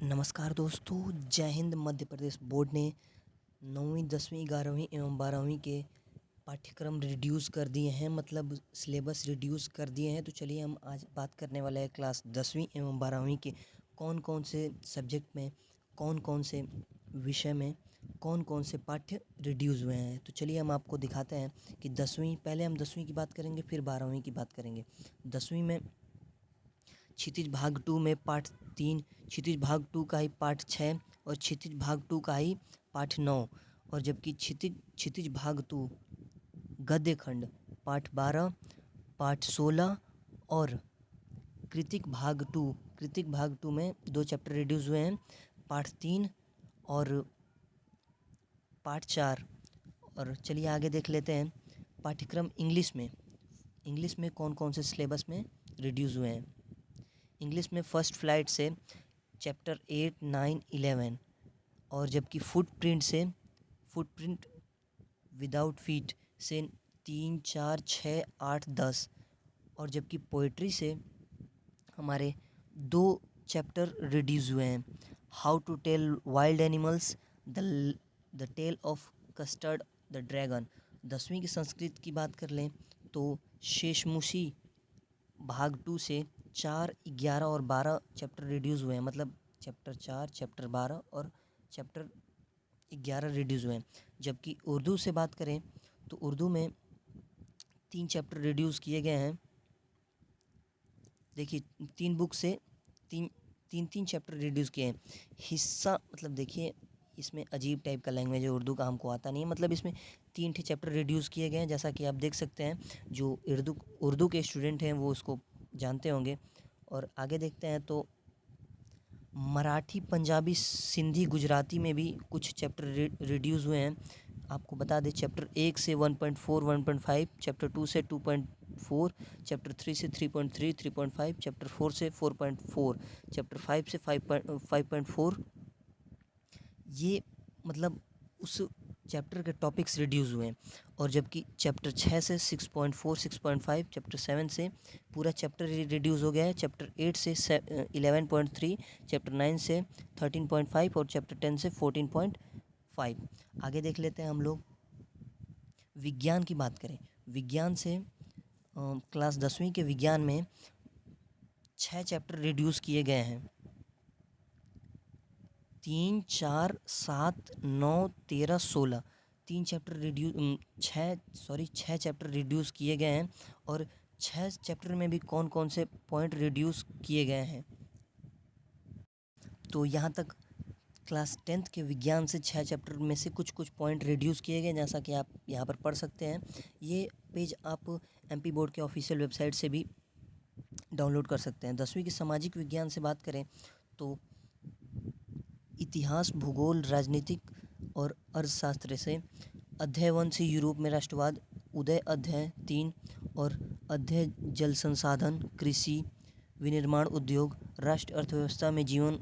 नमस्कार दोस्तों, जय हिंद। मध्य प्रदेश बोर्ड ने 9वीं 10वीं 11वीं एवं 12वीं के पाठ्यक्रम रिड्यूस कर दिए हैं, मतलब सिलेबस रिड्यूस कर दिए हैं। तो चलिए हम आज बात करने वाले हैं क्लास 10वीं एवं 12वीं के कौन कौन से सब्जेक्ट में, कौन कौन से विषय में, कौन कौन से पाठ्य रिड्यूस हुए हैं। तो चलिए हम आपको दिखाते हैं कि 10वीं, पहले हम 10वीं की बात करेंगे, फिर 12वीं की बात करेंगे। 10वीं में क्षितिज भाग 2 में पाठ 3, क्षितिज भाग 2 का ही पाठ 6 और क्षितिज भाग 2 का ही पाठ 9, और जबकि क्षितिज भाग 2 गद्य खंड पाठ 12, पाठ 16 और कृतिक भाग 2 में 2 चैप्टर रिड्यूस हुए हैं, पाठ 3 और पाठ 4। और चलिए आगे देख लेते हैं पाठ्यक्रम इंग्लिश में कौन कौन से सिलेबस में रिड्यूस हुए हैं। इंग्लिश में फर्स्ट फ्लाइट से चैप्टर 8, 9, 11, और जबकि फुटप्रिंट विदाउट फीट से 3, 4, 6, 8, 10, और जबकि पोइट्री से हमारे 2 चैप्टर रिड्यूस हुए हैं, how to tell wild animals, the tale of custard the dragon. 10वीं की संस्कृत की बात कर लें तो शेषमुषी भाग 2 से 4, 11 और 12 चैप्टर रिड्यूस हुए हैं, मतलब चैप्टर 4, चैप्टर 12 और चैप्टर 11 रिड्यूस हुए हैं। जबकि उर्दू से बात करें तो उर्दू में 3 चैप्टर रिड्यूस किए गए हैं। देखिए 3 बुक से तीन तीन तीन चैप्टर रिड्यूस किए हैं। हिस्सा, मतलब देखिए इसमें अजीब टाइप का लैंग्वेज है, उर्दू का हमको आता नहीं है, मतलब इसमें 3 चैप्टर रिड्यूस किए गए हैं, जैसा कि आप देख सकते हैं। जो उर्दू के स्टूडेंट हैं वो उसको जानते होंगे। और आगे देखते हैं तो मराठी, पंजाबी, सिंधी, गुजराती में भी कुछ चैप्टर रिड्यूस हुए हैं। आपको बता दें चैप्टर 1 से 1.4, 1.5, चैप्टर 2 से 2.4, चैप्टर 3 से 3.3, 3.5, चैप्टर 4 से 4.4, चैप्टर 5 से 5.4। ये मतलब उस चैप्टर के टॉपिक्स रिड्यूस हुए हैं। और जबकि चैप्टर 6 से 6.4, 6.5, चैप्टर 7 से पूरा चैप्टर रिड्यूस हो गया है, चैप्टर 8 से 11.3, चैप्टर 9 से 13.5 और चैप्टर 10 से 14.5। आगे देख लेते हैं हम लोग विज्ञान की बात करें। विज्ञान से क्लास 10वीं के विज्ञान में 6 चैप्टर रिड्यूस किए गए हैं। 3, 4, 7, 9, 13, 16 3 चैप्टर छः चैप्टर रिड्यूस किए गए हैं। और 6 चैप्टर में भी कौन कौन से पॉइंट रिड्यूस किए गए हैं। तो यहाँ तक क्लास 10th के विज्ञान से 6 चैप्टर में से कुछ कुछ पॉइंट रिड्यूस किए गए, जैसा कि आप यहाँ पर पढ़ सकते हैं। ये पेज आप एमपी बोर्ड के ऑफिशियल वेबसाइट से भी डाउनलोड कर सकते हैं। 10वीं के सामाजिक विज्ञान से बात करें तो इतिहास, भूगोल, राजनीतिक और अर्थशास्त्र से अध्याय 1 से यूरोप में राष्ट्रवाद, उदय अध्याय 3 और अध्याय जल संसाधन, कृषि, विनिर्माण उद्योग, राष्ट्र अर्थव्यवस्था में जीवन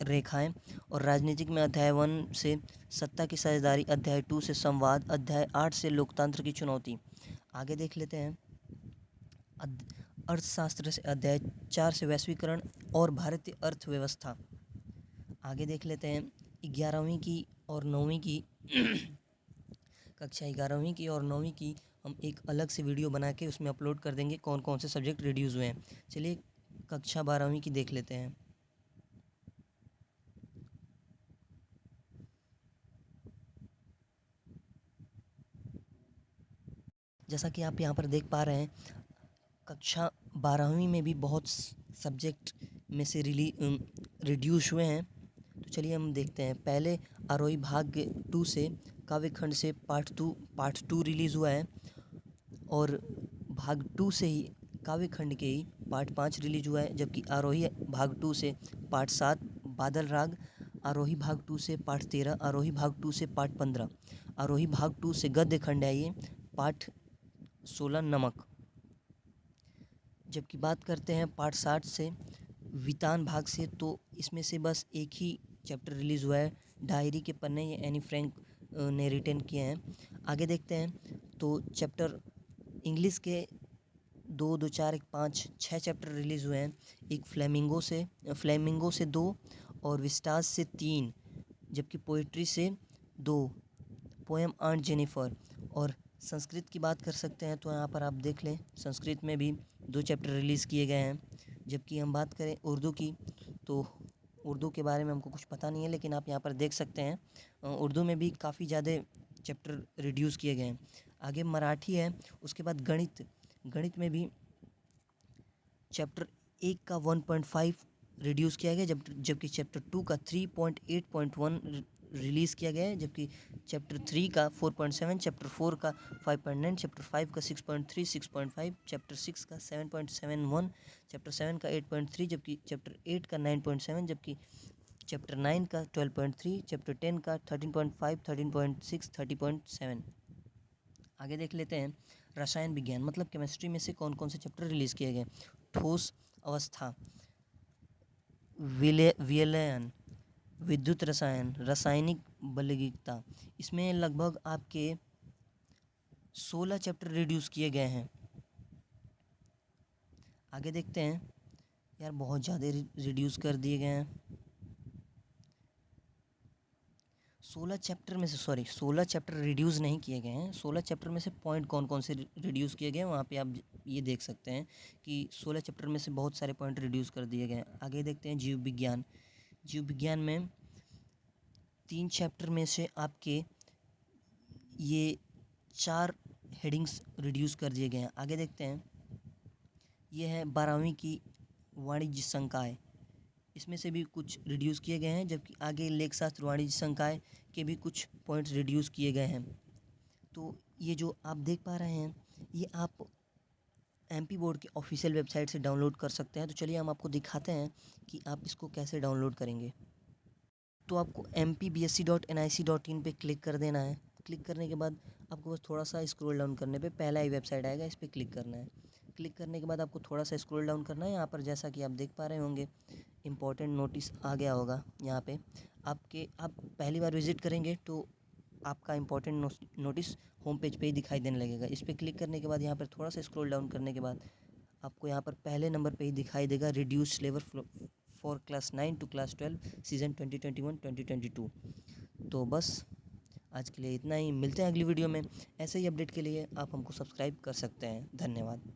रेखाएं, और राजनीतिक में अध्याय 1 से सत्ता की साझेदारी, अध्याय 2 से संवाद, अध्याय 8 से लोकतंत्र की चुनौती। आगे देख लेते हैं अर्थशास्त्र से अध्याय 4 से वैश्वीकरण और भारतीय अर्थव्यवस्था। आगे देख लेते हैं 11वीं की और 9वीं की कक्षा 11वीं की और 9वीं की हम एक अलग से वीडियो बना के उसमें अपलोड कर देंगे, कौन कौन से सब्जेक्ट रिड्यूस हुए हैं। चलिए कक्षा 12वीं की देख लेते हैं। जैसा कि आप यहाँ पर देख पा रहे हैं, कक्षा 12वीं में भी बहुत सब्जेक्ट में से रिड्यूस हुए हैं। तो चलिए हम देखते हैं। पहले आरोही भाग 2 से काव्य खंड से पार्ट 2 रिलीज़ हुआ है, और भाग 2 से ही काव्य खंड के ही पार्ट 5 रिलीज हुआ है। जबकि आरोही भाग 2 से पार्ट 7 बादल राग, आरोही भाग 2 से पार्ट 13, आरोही भाग 2 से पार्ट 15, आरोही भाग 2 से गद्य खंड है ये पार्ट 16 नमक। जबकि बात करते हैं पार्ट 60 से वितान भाग से, तो इसमें से बस एक ही चैप्टर रिलीज़ हुआ है, डायरी के पन्ने, ये एनी फ्रैंक ने रिटन किए हैं। आगे देखते हैं तो चैप्टर इंग्लिश के 2, 2, 4, 1, 5, 6 चैप्टर रिलीज़ हुए हैं। एक फ्लेमिंगो से 2 और विस्टास से 3, जबकि पोइट्री से 2, पोएम आंट जेनिफर। और संस्कृत की बात कर सकते हैं तो यहाँ पर आप देख लें, संस्कृत में भी 2 चैप्टर रिलीज़ किए गए हैं। जबकि हम बात करें उर्दू की, तो उर्दू के बारे में हमको कुछ पता नहीं है, लेकिन आप यहाँ पर देख सकते हैं उर्दू में भी काफ़ी ज़्यादा चैप्टर रिड्यूस किए गए हैं। आगे मराठी है, उसके बाद गणित में भी चैप्टर 1 का 1.5 रिड्यूस किया गया, जबकि चैप्टर 2 का 3.8.1 रिलीज़ किया गया है, जबकि चैप्टर 3 का 4.7, चैप्टर 4 का 5.9, चैप्टर 5 का 6.3, 6.5, चैप्टर 6 का 7.71, चैप्टर 7 का 8.3, जबकि चैप्टर 8 का 9.7, जबकि चैप्टर 9 का 12.3, चैप्टर 10 का 13.5, 13.6, 30.7। आगे देख लेते हैं रसायन विज्ञान, मतलब केमिस्ट्री में से कौन कौन से चैप्टर रिलीज़ किए गए। ठोस अवस्था, विलयन, विद्युत रसायन, रासायनिक बलगिकता, इसमें लगभग आपके 16 चैप्टर रिड्यूस किए गए हैं। आगे देखते हैं, यार बहुत ज़्यादा रिड्यूस कर दिए गए हैं। 16 चैप्टर रिड्यूस नहीं किए गए हैं। 16 चैप्टर में से पॉइंट कौन कौन से रिड्यूस किए गए हैं, वहाँ पे आप ये देख सकते हैं कि 16 चैप्टर में से बहुत सारे पॉइंट रिड्यूस कर दिए गए हैं। आगे देखते हैं जीव विज्ञान में 3 चैप्टर में से आपके ये 4 हेडिंग्स रिड्यूस कर दिए गए हैं। आगे देखते हैं, ये है 12वीं की वाणिज्य संकाय, इसमें से भी कुछ रिड्यूस किए गए हैं, जबकि आगे लेखशास्त्र वाणिज्य संकाय के भी कुछ पॉइंट्स रिड्यूस किए गए हैं। तो ये जो आप देख पा रहे हैं, ये आप एमपी बोर्ड के ऑफिशियल वेबसाइट से डाउनलोड कर सकते हैं। तो चलिए हम आपको दिखाते हैं कि आप इसको कैसे डाउनलोड करेंगे। तो आपको mpbsc.nic.in पे क्लिक कर देना है। क्लिक करने के बाद आपको बस थोड़ा सा स्क्रॉल डाउन करने पे पहला ही वेबसाइट आएगा, इस पर क्लिक करना है। क्लिक करने के बाद आपको थोड़ा सा स्क्रॉल डाउन करना है। यहाँ पर जैसा कि आप देख पा रहे होंगे, इम्पोर्टेंट नोटिस आ गया होगा। यहाँ पे आप पहली बार विज़िट करेंगे तो आपका इम्पोर्टेंट नोटिस होम पेज पे ही दिखाई देने लगेगा। इस पर क्लिक करने के बाद यहाँ पर थोड़ा सा स्क्रॉल डाउन करने के बाद आपको यहाँ पर पहले नंबर पे ही दिखाई देगा reduce syllabus for class 9 to class 12 season 2021-2022। तो बस आज के लिए इतना ही, मिलते हैं अगली वीडियो में। ऐसे ही अपडेट के लिए आप हमको सब्सक्राइब कर सकते हैं। धन्यवाद।